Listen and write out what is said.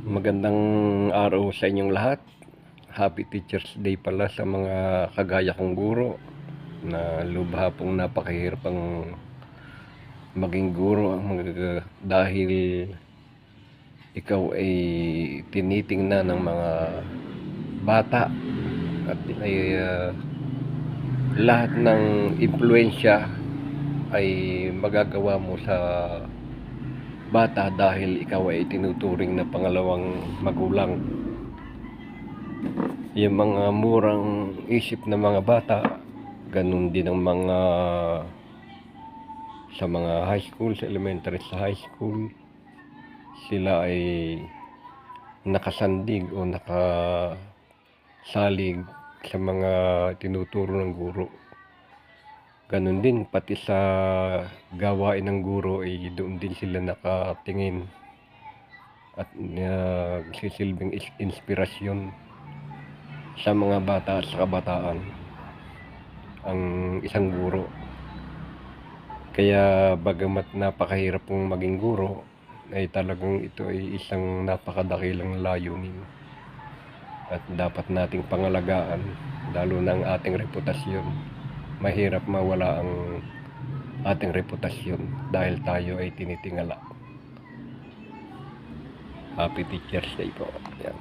Magandang araw sa inyong lahat. Happy Teacher's Day pala sa mga kagaya kong guro na lubha pong napakahirap ang maging guro dahil ikaw ay tinitingnan ng mga bata at lahat ng impluensya ay magagawa mo sa bata dahil ikaw ay tinuturing na pangalawang magulang. Yung mga murang isip ng mga bata, ganun din ang mga sa mga high school, sa elementary, sa high school, sila ay nakasandig o nakasalig sa mga tinuturo ng guro. Ganun din pati sa gawain ng guro ay doon din sila nakatingin at nagsisilbing inspirasyon sa mga bata at sa kabataan ang isang guro. Kaya bagamat napakahirap pong maging guro, ay talagang ito ay isang napakadakilang layunin at dapat nating pangalagaan, lalo na ang ating reputasyon. Mahirap mawala ang ating reputasyon dahil tayo ay tinitingala. Happy Teacher's Day po. Yan.